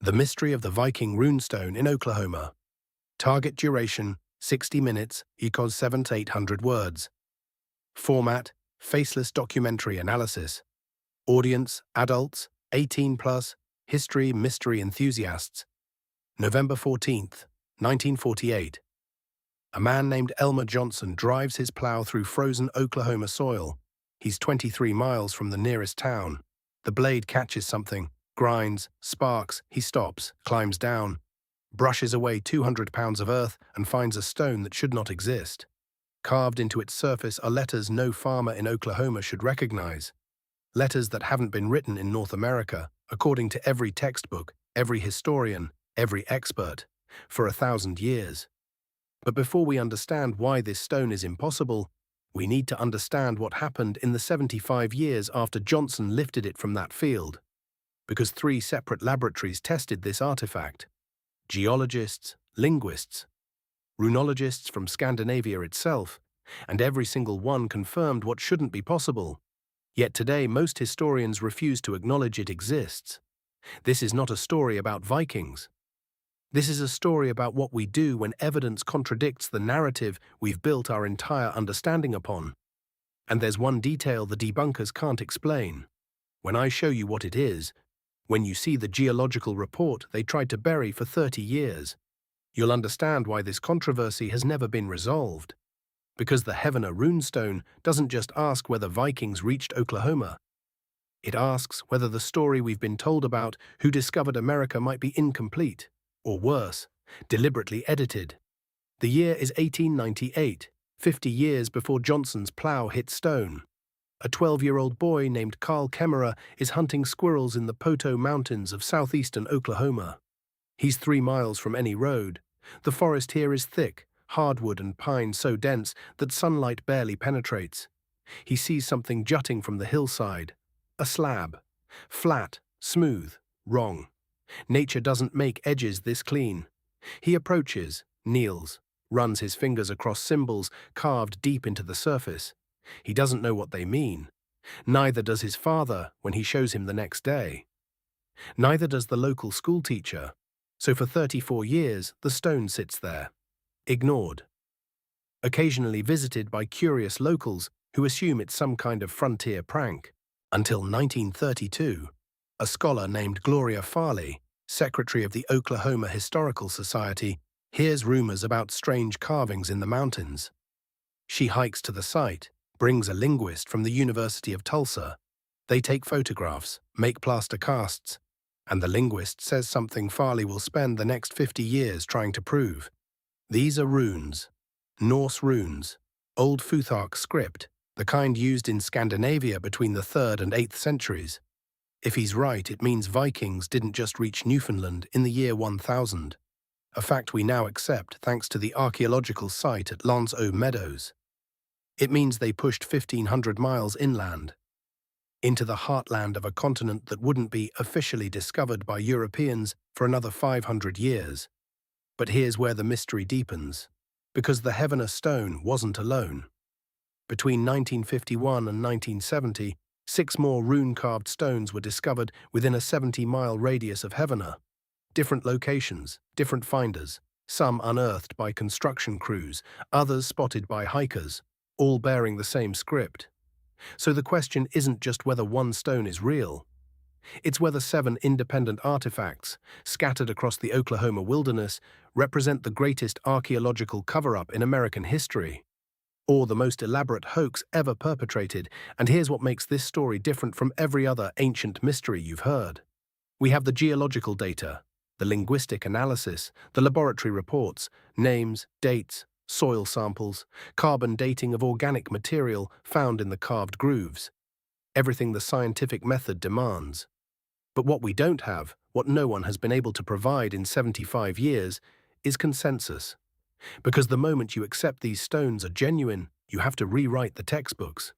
The Mystery of the Viking Runestone in Oklahoma. Target duration, 60 minutes, equals 700 to 800 words. Format, faceless documentary analysis. Audience, adults, 18 plus, history, mystery enthusiasts. November 14th, 1948. A man named Elmer Johnson drives his plow through frozen Oklahoma soil. He's 23 miles from the nearest town. The blade catches something, grinds, sparks, he stops, climbs down, brushes away 200 pounds of earth and finds a stone that should not exist. Carved into its surface are letters no farmer in Oklahoma should recognize. Letters that haven't been written in North America, according to every textbook, every historian, every expert, for 1,000 years. But before we understand why this stone is impossible, we need to understand what happened in the 75 years after Johnson lifted it from that field. Because 3 separate laboratories tested this artifact. Geologists, linguists, runologists from Scandinavia itself, and every single one confirmed what shouldn't be possible. Yet today most historians refuse to acknowledge it exists. This is not a story about Vikings. This is a story about what we do when evidence contradicts the narrative we've built our entire understanding upon. And there's one detail the debunkers can't explain. When I show you what it is, when you see the geological report they tried to bury for 30 years, you'll understand why this controversy has never been resolved. Because the Heavener Runestone doesn't just ask whether Vikings reached Oklahoma. It asks whether the story we've been told about who discovered America might be incomplete, or worse, deliberately edited. The year is 1898, 50 years before Johnson's plow hit stone. A 12-year-old boy named Carl Kemmerer is hunting squirrels in the Poteau Mountains of southeastern Oklahoma. He's 3 miles from any road. The forest here is thick, hardwood and pine so dense that sunlight barely penetrates. He sees something jutting from the hillside. A slab. Flat, smooth, wrong. Nature doesn't make edges this clean. He approaches, kneels, runs his fingers across symbols carved deep into the surface. He doesn't know what they mean. Neither does his father when he shows him the next day. Neither does the local schoolteacher. So for 34 years, the stone sits there, ignored. Occasionally visited by curious locals who assume it's some kind of frontier prank. Until 1932, a scholar named Gloria Farley, secretary of the Oklahoma Historical Society, hears rumors about strange carvings in the mountains. She hikes to the site, brings a linguist from the University of Tulsa. They take photographs, make plaster casts, and the linguist says something Farley will spend the next 50 years trying to prove. These are runes, Norse runes, Old Futhark script, the kind used in Scandinavia between the 3rd and 8th centuries. If he's right, it means Vikings didn't just reach Newfoundland in the year 1000, a fact we now accept thanks to the archaeological site at L'Anse aux Meadows. It means they pushed 1,500 miles inland, into the heartland of a continent that wouldn't be officially discovered by Europeans for another 500 years. But here's where the mystery deepens, because the Heavener stone wasn't alone. Between 1951 and 1970, 6 more rune-carved stones were discovered within a 70-mile radius of Heavener. Different locations, different finders, some unearthed by construction crews, others spotted by hikers, all bearing the same script. So the question isn't just whether one stone is real. It's whether 7 independent artifacts, scattered across the Oklahoma wilderness, represent the greatest archaeological cover-up in American history, or the most elaborate hoax ever perpetrated. And here's what makes this story different from every other ancient mystery you've heard. We have the geological data, the linguistic analysis, the laboratory reports, names, dates, soil samples, carbon dating of organic material found in the carved grooves. Everything the scientific method demands. But what we don't have, what no one has been able to provide in 75 years, is consensus. Because the moment you accept these stones are genuine, you have to rewrite the textbooks.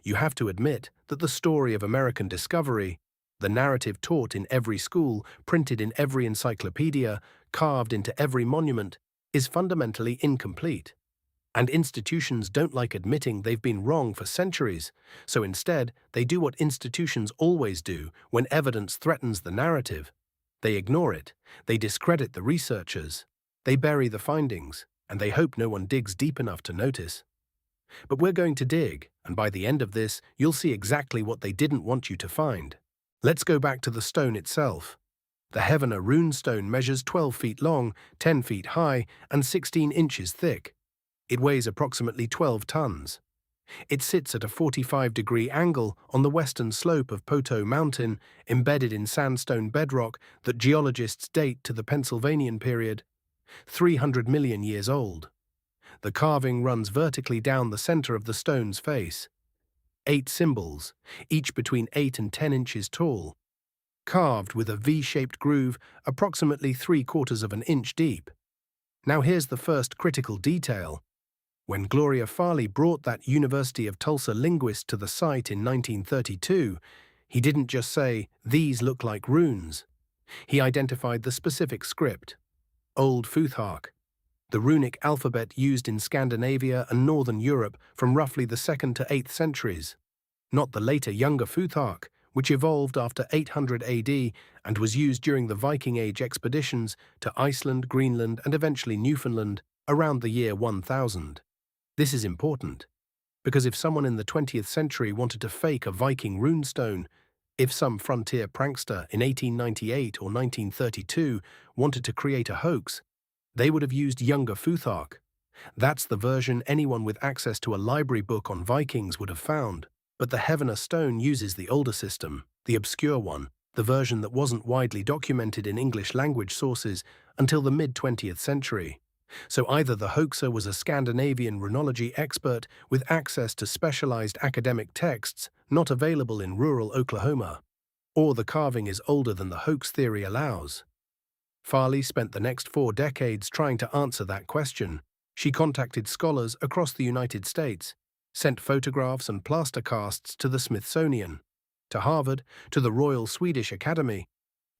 You have to admit that the story of American discovery, the narrative taught in every school, printed in every encyclopedia, carved into every monument, is fundamentally incomplete. And institutions don't like admitting they've been wrong for centuries, so instead they do what institutions always do when evidence threatens the narrative. They ignore it, they discredit the researchers, they bury the findings, and they hope no one digs deep enough to notice. But we're going to dig, and by the end of this, you'll see exactly what they didn't want you to find. Let's go back to the stone itself. The Heavener Runestone measures 12 feet long, 10 feet high, and 16 inches thick. It weighs approximately 12 tons. It sits at a 45-degree angle on the western slope of Poteau Mountain, embedded in sandstone bedrock that geologists date to the Pennsylvanian period, 300 million years old. The carving runs vertically down the center of the stone's face. 8 symbols, each between 8 and 10 inches tall, carved with a V-shaped groove approximately 3/4 of an inch deep. Now here's the first critical detail. When Gloria Farley brought that University of Tulsa linguist to the site in 1932, he didn't just say, "These look like runes." He identified the specific script, Old Futhark, the runic alphabet used in Scandinavia and Northern Europe from roughly the 2nd to 8th centuries, not the later Younger Futhark, which evolved after 800 AD and was used during the Viking Age expeditions to Iceland, Greenland, and eventually Newfoundland around the year 1000. This is important, because if someone in the 20th century wanted to fake a Viking runestone, if some frontier prankster in 1898 or 1932 wanted to create a hoax, they would have used Younger Futhark. That's the version anyone with access to a library book on Vikings would have found. But the Heavener stone uses the older system, the obscure one, the version that wasn't widely documented in English language sources until the mid-20th century. So either the hoaxer was a Scandinavian runology expert with access to specialized academic texts not available in rural Oklahoma, or the carving is older than the hoax theory allows. Farley spent the next 4 decades trying to answer that question. She contacted scholars across the United States, sent photographs and plaster casts to the Smithsonian, to Harvard, to the Royal Swedish Academy.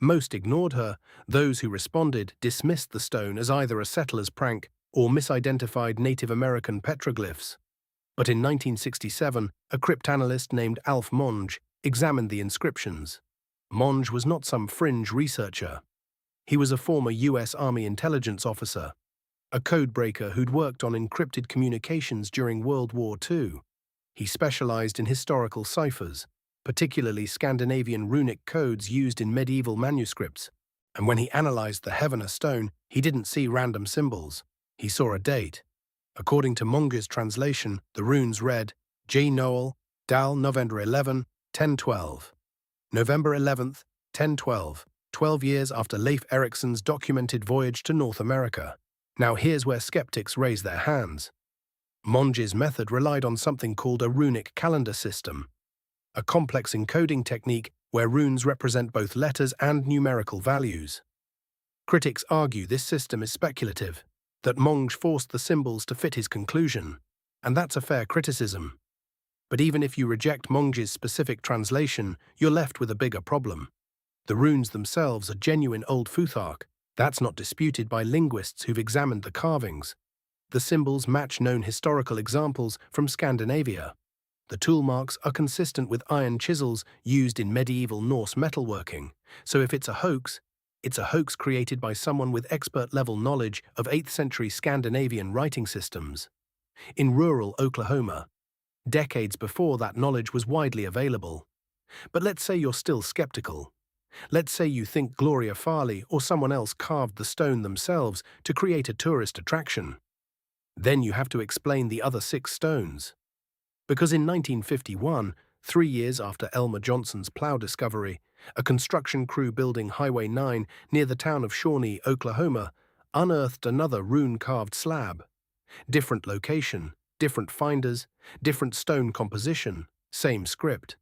Most ignored her. Those who responded dismissed the stone as either a settler's prank or misidentified Native American petroglyphs. But in 1967, a cryptanalyst named Alf Monge examined the inscriptions. Monge was not some fringe researcher. He was a former U.S. Army intelligence officer, a codebreaker who'd worked on encrypted communications during World War II. He specialized in historical ciphers, particularly Scandinavian runic codes used in medieval manuscripts. And when he analyzed the Heavener stone, he didn't see random symbols. He saw a date. According to Monge's translation, the runes read, J. Noel, Dal, November 11, 1012. November 11th, 1012, 12 years after Leif Erikson's documented voyage to North America. Now here's where skeptics raise their hands. Monge's method relied on something called a runic calendar system, a complex encoding technique where runes represent both letters and numerical values. Critics argue this system is speculative, that Monge forced the symbols to fit his conclusion, and that's a fair criticism. But even if you reject Monge's specific translation, you're left with a bigger problem. The runes themselves are genuine Old Futhark. That's not disputed by linguists who've examined the carvings. The symbols match known historical examples from Scandinavia. The tool marks are consistent with iron chisels used in medieval Norse metalworking, so if it's a hoax created by someone with expert-level knowledge of 8th century Scandinavian writing systems. In rural Oklahoma, decades before that knowledge was widely available. But let's say you're still skeptical. Let's say you think Gloria Farley or someone else carved the stone themselves to create a tourist attraction. Then you have to explain the other 6 stones. Because in 1951, 3 years after Elmer Johnson's plow discovery, a construction crew building Highway 9 near the town of Shawnee, Oklahoma, unearthed another rune-carved slab. Different location, different finders, different stone composition, same script.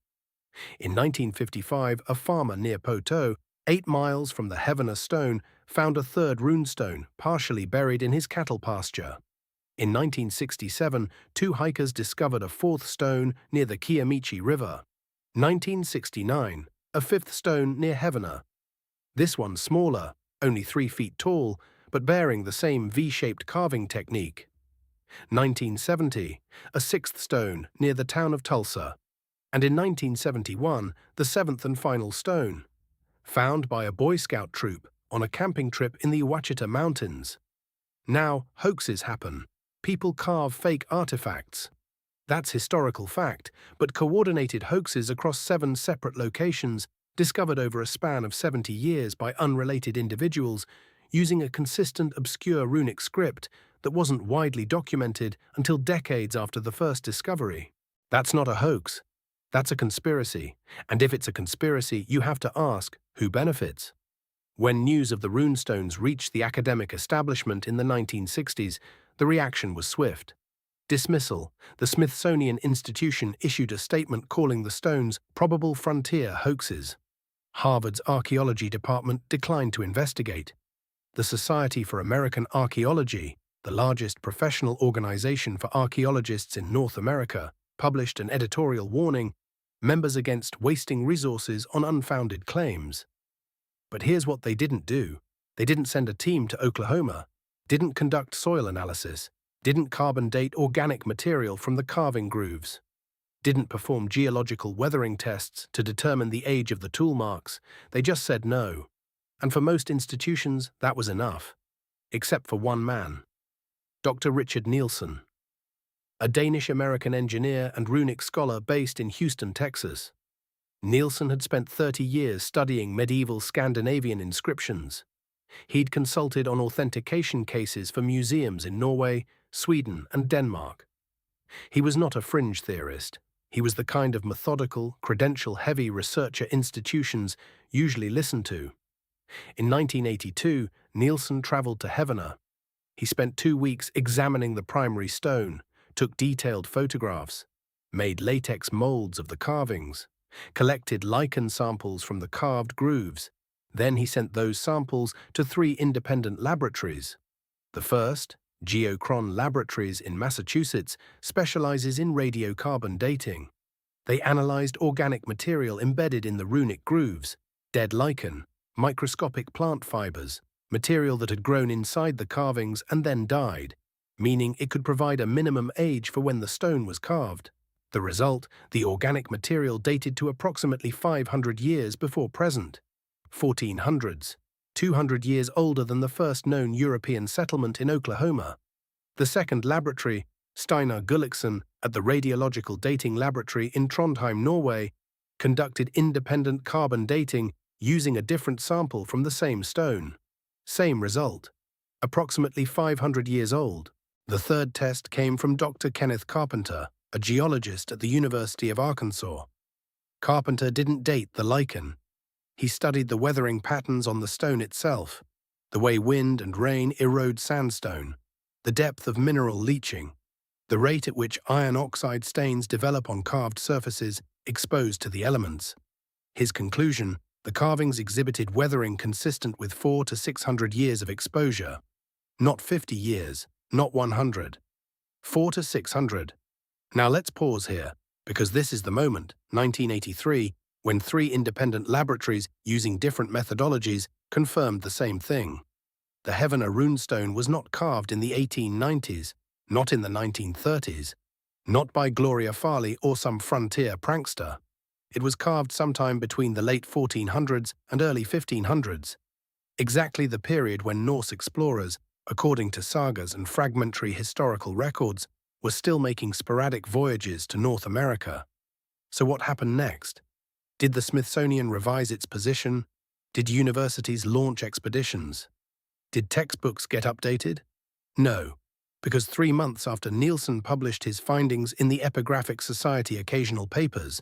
In 1955, a farmer near Poteau, 8 miles from the Heavener stone, found a third runestone partially buried in his cattle pasture. In 1967, 2 hikers discovered a 4th stone near the Kiamichi River. 1969, a 5th stone near Heavener. This one smaller, only 3 feet tall, but bearing the same V-shaped carving technique. 1970, a 6th stone near the town of Tulsa. And in 1971, the 7th and final stone. found by a Boy Scout troop on a camping trip in the Ouachita Mountains. Now, hoaxes happen. People carve fake artifacts. That's historical fact, but coordinated hoaxes across 7 separate locations, discovered over a span of 70 years by unrelated individuals, using a consistent, obscure runic script that wasn't widely documented until decades after the first discovery. That's not a hoax. That's a conspiracy. And if it's a conspiracy, you have to ask, who benefits? When news of the runestones reached the academic establishment in the 1960s, the reaction was swift. Dismissal. The Smithsonian Institution issued a statement calling the stones probable frontier hoaxes. Harvard's archaeology department declined to investigate. The Society for American Archaeology, the largest professional organization for archaeologists in North America, published an editorial warning, members against wasting resources on unfounded claims. But here's what they didn't do. They didn't send a team to Oklahoma, didn't conduct soil analysis, didn't carbon date organic material from the carving grooves, didn't perform geological weathering tests to determine the age of the tool marks. They just said no. And for most institutions, that was enough. Except for one man, Dr. Richard Nielsen, a Danish-American engineer and runic scholar based in Houston, Texas. Nielsen had spent 30 years studying medieval Scandinavian inscriptions. He'd consulted on authentication cases for museums in Norway, Sweden, and Denmark. He was not a fringe theorist. He was the kind of methodical, credential-heavy researcher institutions usually listen to. In 1982, Nielsen traveled to Heavener. He spent 2 weeks examining the primary stone, took detailed photographs, made latex molds of the carvings, collected lichen samples from the carved grooves. Then he sent those samples to 3 independent laboratories. The first, Geochron Laboratories in Massachusetts, specializes in radiocarbon dating. They analyzed organic material embedded in the runic grooves, dead lichen, microscopic plant fibers, material that had grown inside the carvings and then died, meaning it could provide a minimum age for when the stone was carved. The result, the organic material dated to approximately 500 years before present, 1400s, 200 years older than the first known European settlement in Oklahoma. The second laboratory, Steinar Gulliksen, at the Radiological Dating Laboratory in Trondheim, Norway, conducted independent carbon dating using a different sample from the same stone. Same result, approximately 500 years old. The third test came from Dr. Kenneth Carpenter, a geologist at the University of Arkansas. Carpenter didn't date the lichen. He studied the weathering patterns on the stone itself, the way wind and rain erode sandstone, the depth of mineral leaching, the rate at which iron oxide stains develop on carved surfaces exposed to the elements. His conclusion, the carvings exhibited weathering consistent with 400 to 600 years of exposure. Not 50 years, not 100. 400 to 600. Now let's pause here, because this is the moment, 1983, when 3 independent laboratories using different methodologies confirmed the same thing. The Heavener Runestone was not carved in the 1890s, not in the 1930s, not by Gloria Farley or some frontier prankster. It was carved sometime between the late 1400s and early 1500s, exactly the period when Norse explorers, according to sagas and fragmentary historical records, were still making sporadic voyages to North America. So what happened next? Did the Smithsonian revise its position? Did universities launch expeditions? Did textbooks get updated? No, because 3 months after Nielsen published his findings in the Epigraphic Society Occasional Papers,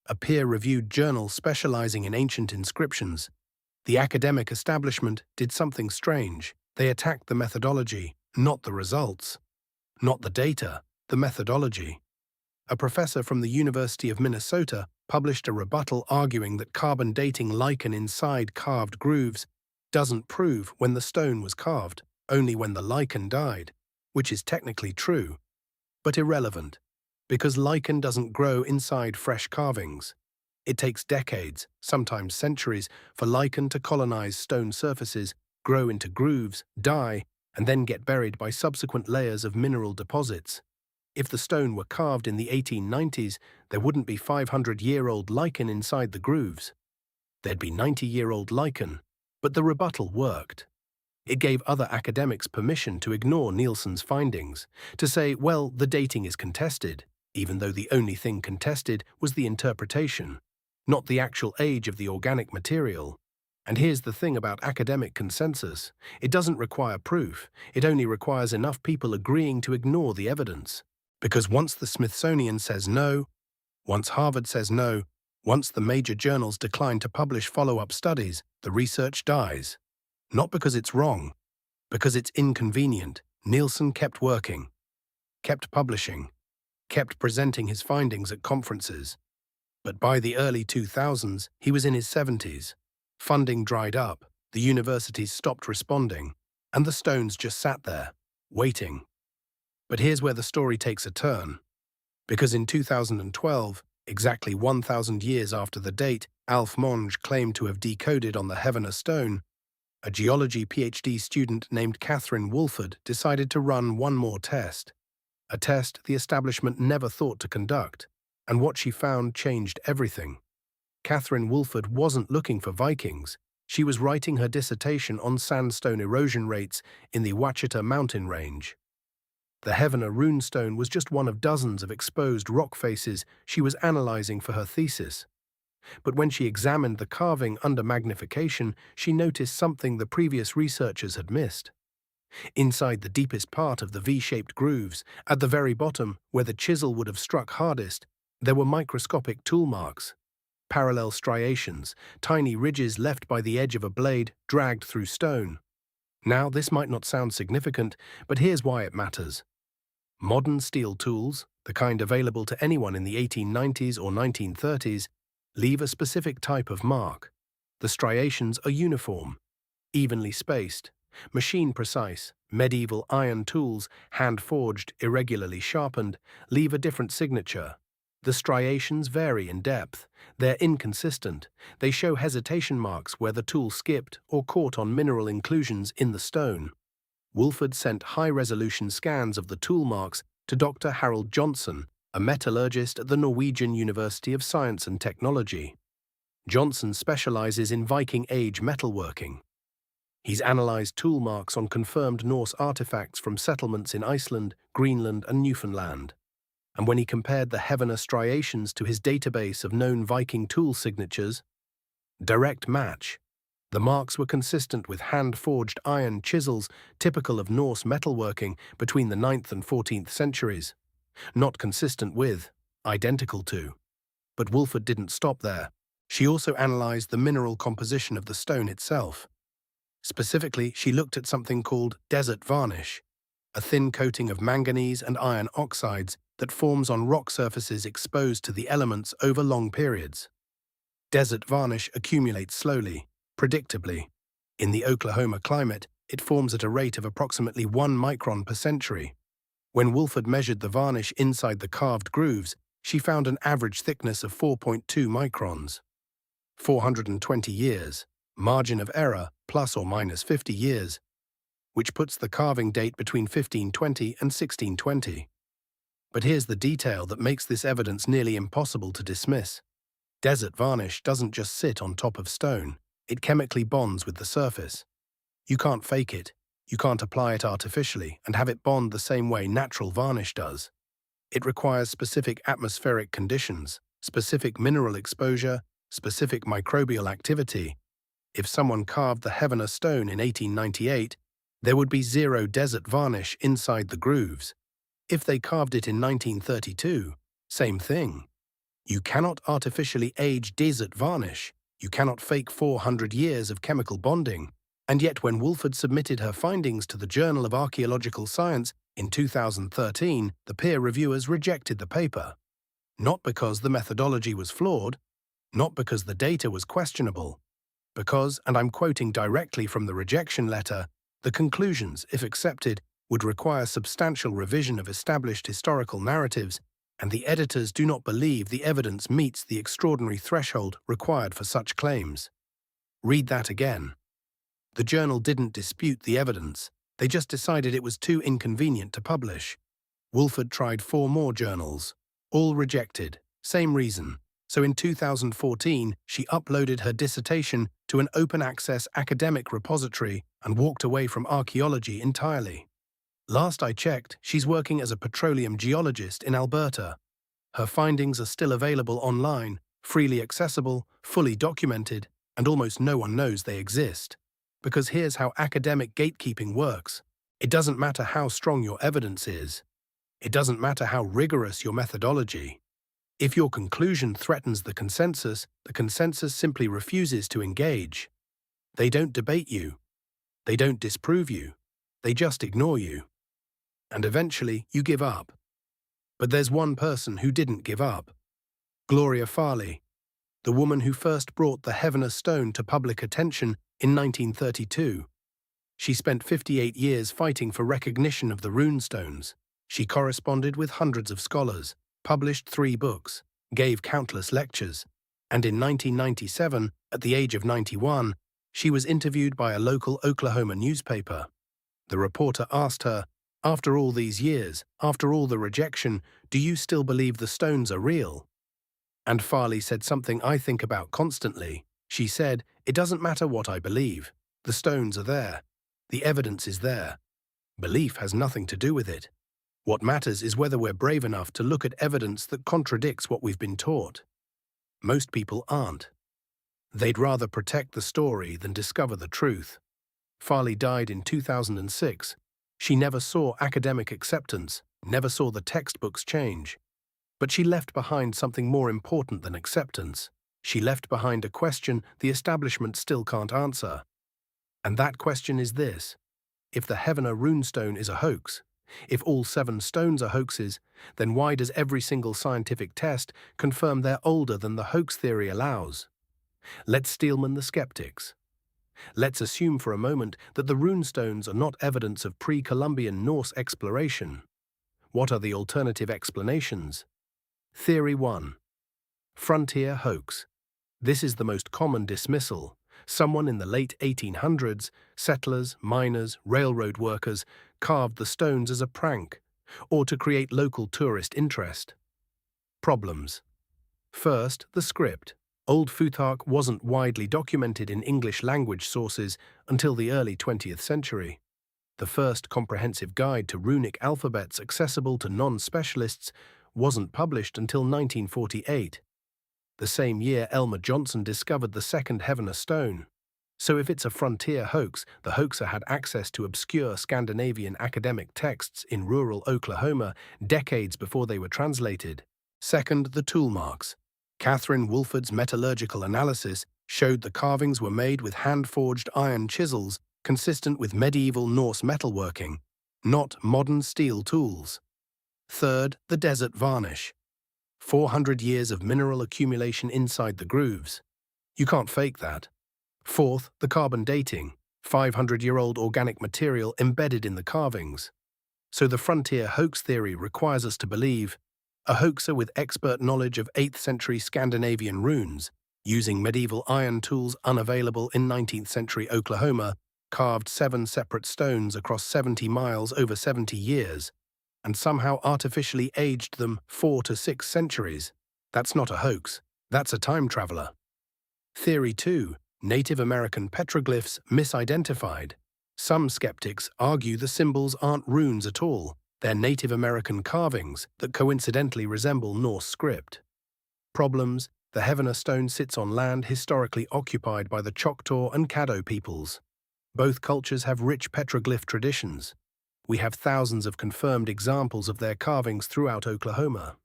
a peer-reviewed journal specializing in ancient inscriptions, the academic establishment did something strange. They attacked the methodology, not the results. Not the data, the methodology. A professor from the University of Minnesota published a rebuttal arguing that carbon dating lichen inside carved grooves doesn't prove when the stone was carved, only when the lichen died, which is technically true, but irrelevant, because lichen doesn't grow inside fresh carvings. It takes decades, sometimes centuries, for lichen to colonize stone surfaces, grow into grooves, die, and then get buried by subsequent layers of mineral deposits. If the stone were carved in the 1890s, there wouldn't be 500-year-old lichen inside the grooves. There'd be 90-year-old lichen, but the rebuttal worked. It gave other academics permission to ignore Nielsen's findings, to say, well, the dating is contested, even though the only thing contested was the interpretation, not the actual age of the organic material. And here's the thing about academic consensus. It doesn't require proof. It only requires enough people agreeing to ignore the evidence. Because once the Smithsonian says no, once Harvard says no, once the major journals decline to publish follow-up studies, the research dies. Not because it's wrong, because it's inconvenient. Nielsen kept working, kept publishing, kept presenting his findings at conferences. But by the early 2000s, he was in his 70s. Funding dried up, the universities stopped responding, and the stones just sat there, waiting. But here's where the story takes a turn. Because in 2012, exactly 1,000 years after the date Alf Monge claimed to have decoded on the Heavener stone, a geology PhD student named Catherine Woolford decided to run one more test. A test the establishment never thought to conduct, and what she found changed everything. Catherine Woolford wasn't looking for Vikings. She was writing her dissertation on sandstone erosion rates in the Ouachita mountain range. The Heavener Runestone was just one of dozens of exposed rock faces she was analyzing for her thesis. But when she examined the carving under magnification, she noticed something the previous researchers had missed. Inside the deepest part of the V-shaped grooves, at the very bottom, where the chisel would have struck hardest, there were microscopic tool marks. Parallel striations, tiny ridges left by the edge of a blade dragged through stone. Now, this might not sound significant, but here's why it matters. Modern steel tools, the kind available to anyone in the 1890s or 1930s, leave a specific type of mark. The striations are uniform, evenly spaced, machine-precise. Medieval iron tools, hand-forged, irregularly sharpened, leave a different signature. The striations vary in depth. They're inconsistent. They show hesitation marks where the tool skipped or caught on mineral inclusions in the stone. Woolford sent high-resolution scans of the tool marks to Dr. Elmer Johnson, a metallurgist at the Norwegian University of Science and Technology. Johnson specializes in Viking Age metalworking. He's analyzed tool marks on confirmed Norse artifacts from settlements in Iceland, Greenland, and Newfoundland. And when he compared the Heavener striations to his database of known Viking tool signatures, direct match. The marks were consistent with hand-forged iron chisels typical of Norse metalworking between the 9th and 14th centuries. Not consistent with, identical to. But Woolford didn't stop there. She also analyzed the mineral composition of the stone itself. Specifically, she looked at something called desert varnish, a thin coating of manganese and iron oxides that forms on rock surfaces exposed to the elements over long periods. Desert varnish accumulates slowly, predictably. In the Oklahoma climate, it forms at a rate of approximately 1 micron per century. When Woolford measured the varnish inside the carved grooves, she found an average thickness of 4.2 microns. 420 years, margin of error plus or minus 50 years, which puts the carving date between 1520 and 1620. But here's the detail that makes this evidence nearly impossible to dismiss. Desert varnish doesn't just sit on top of stone, it chemically bonds with the surface. You can't fake it, you can't apply it artificially and have it bond the same way natural varnish does. It requires specific atmospheric conditions, specific mineral exposure, specific microbial activity. If someone carved the Heavener stone in 1898, there would be zero desert varnish inside the grooves. If they carved it in 1932, same thing. You cannot artificially age desert varnish. You cannot fake 400 years of chemical bonding. And yet when Woolford submitted her findings to the Journal of Archaeological Science in 2013, the peer reviewers rejected the paper. Not because the methodology was flawed, not because the data was questionable, because, and I'm quoting directly from the rejection letter, the conclusions, if accepted, would require substantial revision of established historical narratives, and the editors do not believe the evidence meets the extraordinary threshold required for such claims. Read that again. The journal didn't dispute the evidence, they just decided it was too inconvenient to publish. Woolford tried 4 more journals, all rejected, same reason, So in 2014, she uploaded her dissertation to an open-access academic repository and walked away from archaeology entirely. Last I checked, she's working as a petroleum geologist in Alberta. Her findings are still available online, freely accessible, fully documented, and almost no one knows they exist. Because here's how academic gatekeeping works. It doesn't matter how strong your evidence is. It doesn't matter how rigorous your methodology. If your conclusion threatens the consensus simply refuses to engage. They don't debate you. They don't disprove you. They just ignore you. And eventually, you give up. But there's one person who didn't give up. Gloria Farley, the woman who first brought the Heavener Stone to public attention in 1932. She spent 58 years fighting for recognition of the runestones. She corresponded with hundreds of scholars, published 3 books, gave countless lectures, and in 1997, at the age of 91, she was interviewed by a local Oklahoma newspaper. The reporter asked her, "After all these years, after all the rejection, do you still believe the stones are real?" And Farley said something I think about constantly. She said, "It doesn't matter what I believe. The stones are there. The evidence is there. Belief has nothing to do with it. What matters is whether we're brave enough to look at evidence that contradicts what we've been taught." Most people aren't. They'd rather protect the story than discover the truth. Farley died in 2006. She never saw academic acceptance, never saw the textbooks change. But she left behind something more important than acceptance. She left behind a question the establishment still can't answer. And that question is this: if the Heavener Runestone is a hoax, if all 7 stones are hoaxes, then why does every single scientific test confirm they're older than the hoax theory allows? Let's steelman the skeptics. Let's assume for a moment that the runestones are not evidence of pre-Columbian Norse exploration. What are the alternative explanations? Theory 1. Frontier hoax. This is the most common dismissal. Someone in the late 1800s, settlers, miners, railroad workers, carved the stones as a prank, or to create local tourist interest. Problems. First, the script. Old Futhark wasn't widely documented in English language sources until the early 20th century. The first comprehensive guide to runic alphabets accessible to non-specialists wasn't published until 1948. The same year, Elmer Johnson discovered the second Heavener stone. So if it's a frontier hoax, the hoaxer had access to obscure Scandinavian academic texts in rural Oklahoma decades before they were translated. Second, the tool marks. Catherine Wolford's metallurgical analysis showed the carvings were made with hand-forged iron chisels consistent with medieval Norse metalworking, not modern steel tools. Third, the desert varnish. 400 years of mineral accumulation inside the grooves. You can't fake that. Fourth, the carbon dating. 500-year-old organic material embedded in the carvings. So the frontier hoax theory requires us to believe a hoaxer with expert knowledge of 8th century Scandinavian runes, using medieval iron tools unavailable in 19th century Oklahoma, carved 7 separate stones across 70 miles over 70 years, and somehow artificially aged them 4 to 6 centuries. That's not a hoax. That's a time traveler. Theory 2. Native American petroglyphs misidentified. Some skeptics argue the symbols aren't runes at all. They're Native American carvings that coincidentally resemble Norse script. Problems. The Heavener stone sits on land historically occupied by the Choctaw and Caddo peoples. Both cultures have rich petroglyph traditions. We have thousands of confirmed examples of their carvings throughout Oklahoma.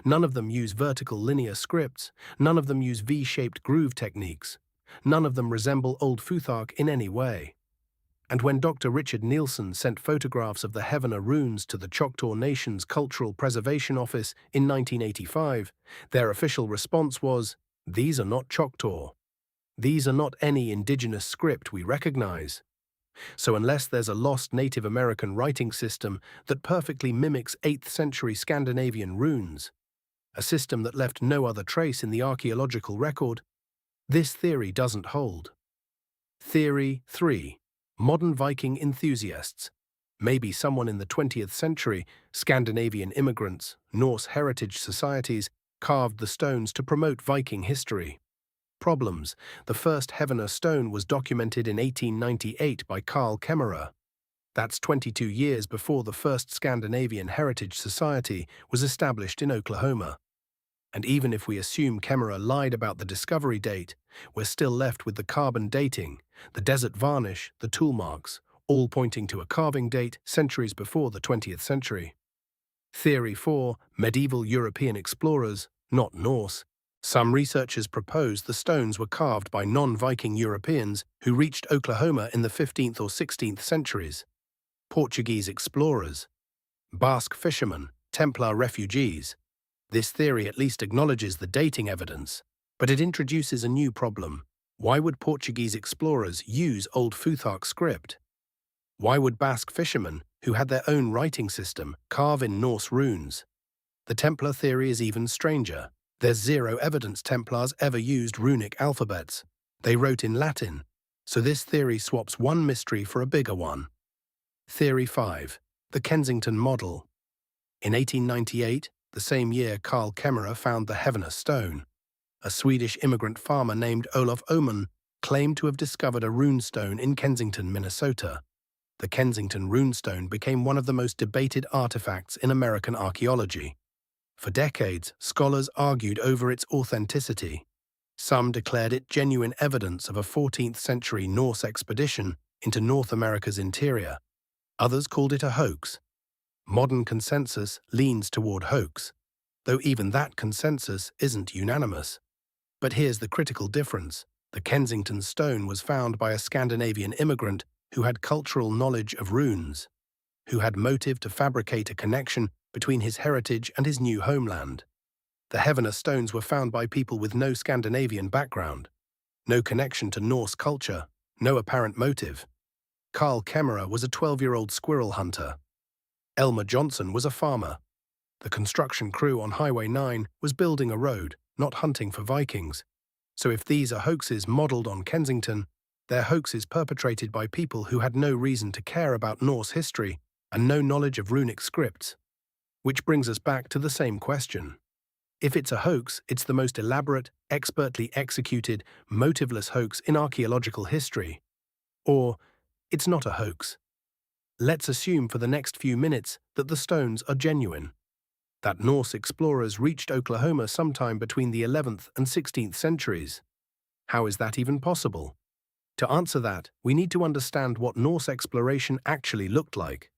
None of them use vertical linear scripts. None of them use V-shaped groove techniques. None of them resemble Old Futhark in any way. And when Dr. Richard Nielsen sent photographs of the Heavener runes to the Choctaw Nation's Cultural Preservation Office in 1985, their official response was, "These are not Choctaw. These are not any indigenous script we recognize." So unless there's a lost Native American writing system that perfectly mimics 8th century Scandinavian runes, a system that left no other trace in the archaeological record, this theory doesn't hold. Theory 3. Modern Viking enthusiasts. Maybe someone in the 20th century, Scandinavian immigrants, Norse heritage societies, carved the stones to promote Viking history. Problems: the first Heavener stone was documented in 1898 by Carl Kemmerer. That's 22 years before the first Scandinavian Heritage Society was established in Oklahoma. And even if we assume Kemmerer lied about the discovery date, we're still left with the carbon dating, the desert varnish, the tool marks, all pointing to a carving date centuries before the 20th century. Theory 4. Medieval European explorers, not Norse. Some researchers propose the stones were carved by non-Viking Europeans who reached Oklahoma in the 15th or 16th centuries. Portuguese explorers, Basque fishermen, Templar refugees. This theory at least acknowledges the dating evidence, but it introduces a new problem. Why would Portuguese explorers use Old Futhark script? Why would Basque fishermen, who had their own writing system, carve in Norse runes? The Templar theory is even stranger. There's zero evidence Templars ever used runic alphabets. They wrote in Latin, so this theory swaps one mystery for a bigger one. Theory 5. The Kensington Model. In 1898, the same year Carl Kemmerer found the Heavener stone, a Swedish immigrant farmer named Olof Oman claimed to have discovered a runestone in Kensington, Minnesota. The Kensington Runestone became one of the most debated artifacts in American archaeology. For decades, scholars argued over its authenticity. Some declared it genuine evidence of a 14th-century Norse expedition into North America's interior. Others called it a hoax. Modern consensus leans toward hoax, though even that consensus isn't unanimous. But here's the critical difference. The Kensington stone was found by a Scandinavian immigrant who had cultural knowledge of runes, who had motive to fabricate a connection between his heritage and his new homeland. The Heavener stones were found by people with no Scandinavian background, no connection to Norse culture, no apparent motive. Carl Kemmerer was a 12-year-old squirrel hunter. Elmer Johnson was a farmer. The construction crew on Highway 9 was building a road, not hunting for Vikings. So if these are hoaxes modeled on Kensington, they're hoaxes perpetrated by people who had no reason to care about Norse history and no knowledge of runic scripts. Which brings us back to the same question. If it's a hoax, it's the most elaborate, expertly executed, motiveless hoax in archaeological history. Or, it's not a hoax. Let's assume for the next few minutes that the stones are genuine, that Norse explorers reached Oklahoma sometime between the 11th and 16th centuries. How is that even possible? To answer that, we need to understand what Norse exploration actually looked like,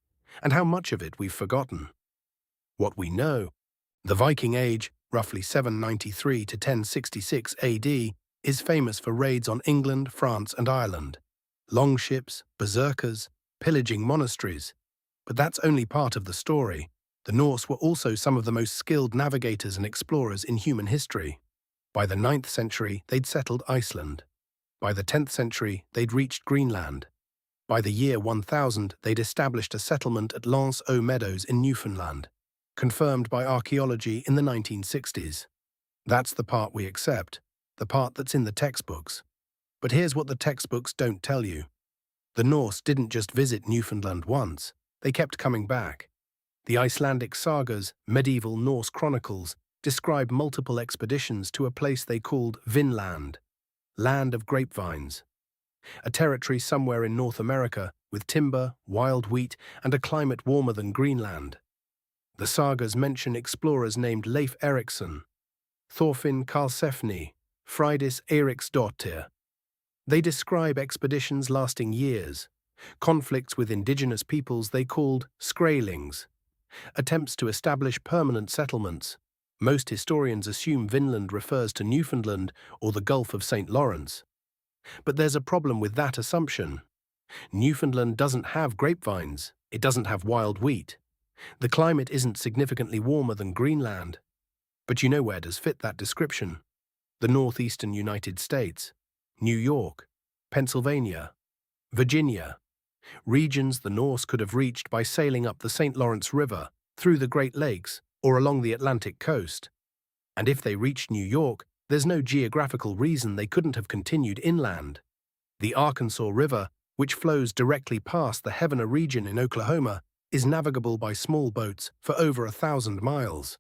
and how much of it we've forgotten. What we know: the Viking Age, roughly 793 to 1066 AD, is famous for raids on England, France, and Ireland. Longships, berserkers, pillaging monasteries. But that's only part of the story. The Norse were also some of the most skilled navigators and explorers in human history. By the 9th century, they'd settled Iceland. By the 10th century, they'd reached Greenland. By the year 1000, they'd established a settlement at L'Anse aux Meadows in Newfoundland, confirmed by archaeology in the 1960s. That's the part we accept, the part that's in the textbooks. But here's what the textbooks don't tell you. The Norse didn't just visit Newfoundland once, they kept coming back. The Icelandic sagas, medieval Norse chronicles, describe multiple expeditions to a place they called Vinland, land of grapevines, a territory somewhere in North America with timber, wild wheat, and a climate warmer than Greenland. The sagas mention explorers named Leif Erikson, Thorfinn Karlsefni, Freydis Eriksdottir. They describe expeditions lasting years, conflicts with indigenous peoples they called Skraelings, attempts to establish permanent settlements. Most historians assume Vinland refers to Newfoundland or the Gulf of St. Lawrence. But there's a problem with that assumption. Newfoundland doesn't have grapevines, it doesn't have wild wheat. The climate isn't significantly warmer than Greenland. But you know where does fit that description? The northeastern United States, New York, Pennsylvania, Virginia, regions the Norse could have reached by sailing up the St. Lawrence River, through the Great Lakes, or along the Atlantic coast. And if they reached New York, there's no geographical reason they couldn't have continued inland. The Arkansas River, which flows directly past the Heavener region in Oklahoma, is navigable by small boats for over 1,000 miles.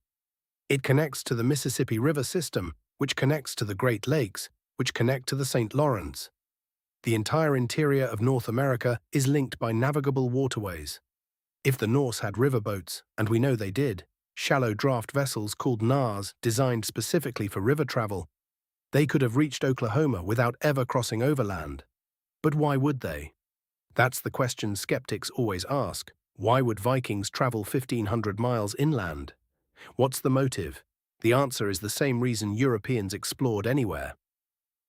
It connects to the Mississippi River system, which connects to the Great Lakes, which connect to the St. Lawrence. The entire interior of North America is linked by navigable waterways. If the Norse had riverboats, and we know they did, shallow draft vessels called nars designed specifically for river travel, they could have reached Oklahoma without ever crossing overland. But why would they? That's the question skeptics always ask. Why would Vikings travel 1,500 miles inland? What's the motive? The answer is the same reason Europeans explored anywhere.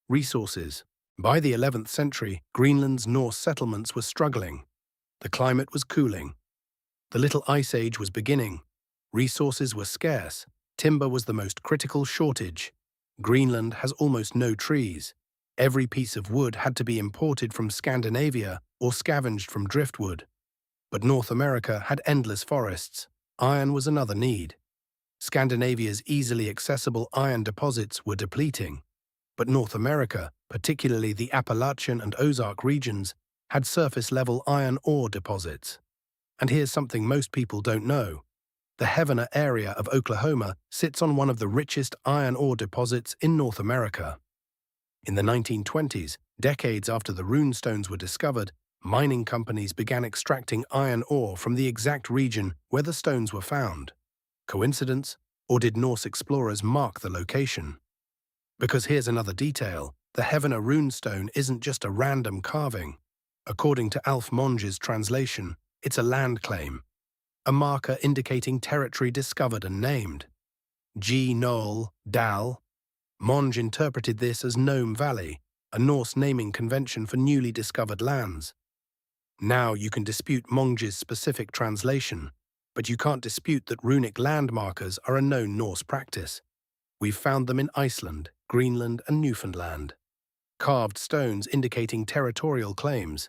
Resources. By the 11th century, Greenland's Norse settlements were struggling. The climate was cooling. The Little Ice Age was beginning. Resources were scarce. Timber was the most critical shortage. Greenland has almost no trees. Every piece of wood had to be imported from Scandinavia or scavenged from driftwood. But North America had endless forests. Iron was another need. Scandinavia's easily accessible iron deposits were depleting. But North America, particularly the Appalachian and Ozark regions, had surface-level iron ore deposits. And here's something most people don't know. The Heavener area of Oklahoma sits on one of the richest iron ore deposits in North America. In the 1920s, decades after the runestones were discovered, mining companies began extracting iron ore from the exact region where the stones were found. Coincidence? Or did Norse explorers mark the location? Because here's another detail. The Heavener Runestone isn't just a random carving. According to Alf Monge's translation, it's a land claim, a marker indicating territory discovered and named. G. Noel Dal. Monge interpreted this as Nome Valley, a Norse naming convention for newly discovered lands. Now you can dispute Monge's specific translation, but you can't dispute that runic land markers are a known Norse practice. We've found them in Iceland, Greenland, and Newfoundland. Carved stones indicating territorial claims.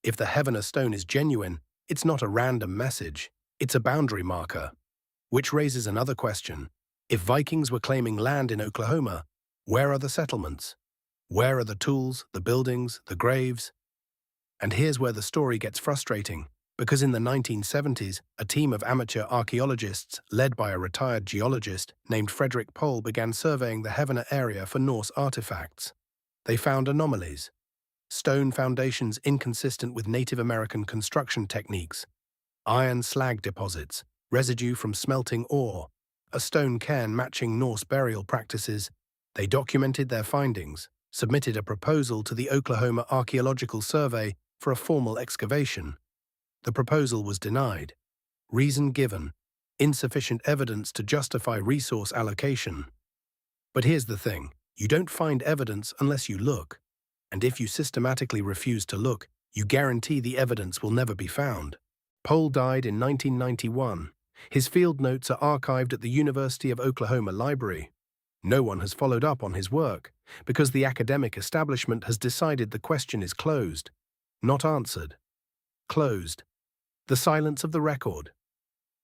If the Heavener stone is genuine, it's not a random message, it's a boundary marker. Which raises another question. If Vikings were claiming land in Oklahoma, where are the settlements? Where are the tools, the buildings, the graves? And here's where the story gets frustrating, because in the 1970s, a team of amateur archaeologists led by a retired geologist named Frederick Pohl began surveying the Heavener area for Norse artifacts. They found anomalies. Stone foundations inconsistent with Native American construction techniques, iron slag deposits, residue from smelting ore, a stone cairn matching Norse burial practices. They documented their findings, submitted a proposal to the Oklahoma Archaeological Survey for a formal excavation. The proposal was denied. Reason given: insufficient evidence to justify resource allocation. But here's the thing, you don't find evidence unless you look. And if you systematically refuse to look, you guarantee the evidence will never be found. Pohl died in 1991. His field notes are archived at the University of Oklahoma Library. No one has followed up on his work, because the academic establishment has decided the question is closed. Not answered. Closed. The silence of the record.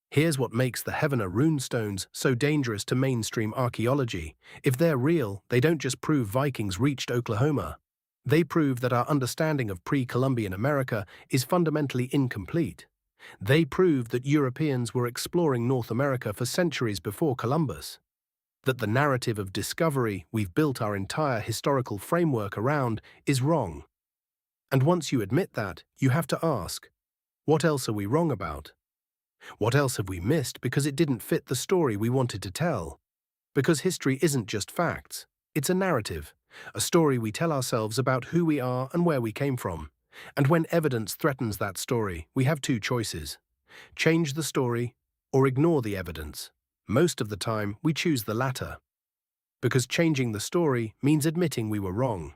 Here's what makes the Heavener runestones so dangerous to mainstream archaeology. If they're real, they don't just prove Vikings reached Oklahoma. They prove that our understanding of pre-Columbian America is fundamentally incomplete. They prove that Europeans were exploring North America for centuries before Columbus. That the narrative of discovery we've built our entire historical framework around is wrong. And once you admit that, you have to ask, what else are we wrong about? What else have we missed because it didn't fit the story we wanted to tell? Because history isn't just facts, it's a narrative. A story we tell ourselves about who we are and where we came from. And when evidence threatens that story, we have two choices. Change the story or ignore the evidence. Most of the time, we choose the latter. Because changing the story means admitting we were wrong.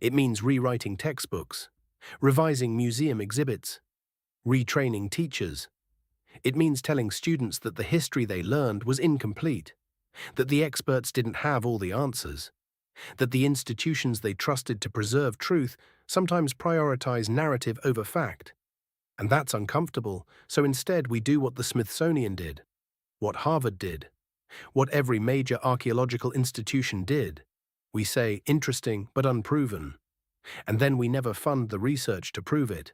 It means rewriting textbooks, revising museum exhibits, retraining teachers. It means telling students that the history they learned was incomplete, that the experts didn't have all the answers, that the institutions they trusted to preserve truth sometimes prioritize narrative over fact. And that's uncomfortable, so instead we do what the Smithsonian did, what Harvard did, what every major archaeological institution did. We say, interesting but unproven. And then we never fund the research to prove it.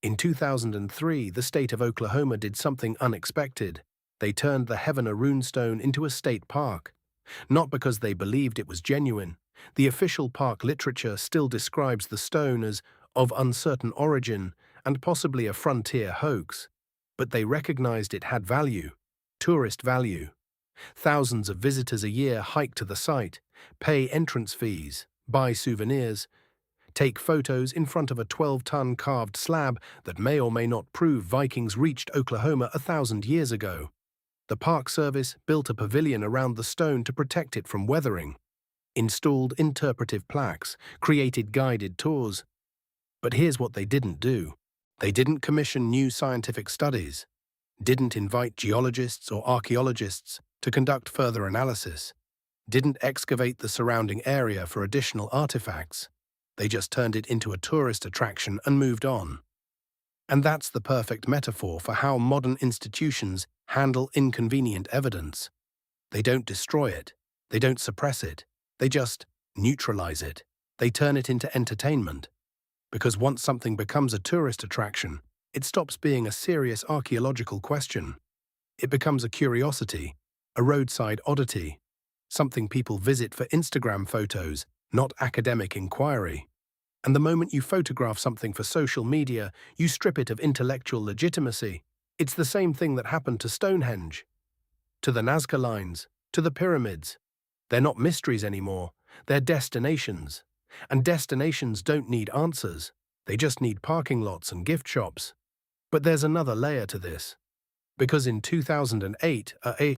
In 2003, the state of Oklahoma did something unexpected. They turned the Heavener Runestone into a state park, not because they believed it was genuine. The official park literature still describes the stone as of uncertain origin and possibly a frontier hoax, but they recognized it had value, tourist value. Thousands of visitors a year hike to the site, pay entrance fees, buy souvenirs, take photos in front of a 12-ton carved slab that may or may not prove Vikings reached Oklahoma 1,000 years ago. The Park Service built a pavilion around the stone to protect it from weathering, installed interpretive plaques, created guided tours. But here's what they didn't do. They didn't commission new scientific studies, didn't invite geologists or archaeologists to conduct further analysis, didn't excavate the surrounding area for additional artifacts. They just turned it into a tourist attraction and moved on. And that's the perfect metaphor for how modern institutions handle inconvenient evidence. They don't destroy it. They don't suppress it. They just neutralize it. They turn it into entertainment. Because once something becomes a tourist attraction, it stops being a serious archaeological question. It becomes a curiosity, a roadside oddity, something people visit for Instagram photos, not academic inquiry. And the moment you photograph something for social media, you strip it of intellectual legitimacy. It's the same thing that happened to Stonehenge, to the Nazca Lines, to the pyramids. They're not mysteries anymore, they're destinations. And destinations don't need answers, they just need parking lots and gift shops. But there's another layer to this. Because in 2008, a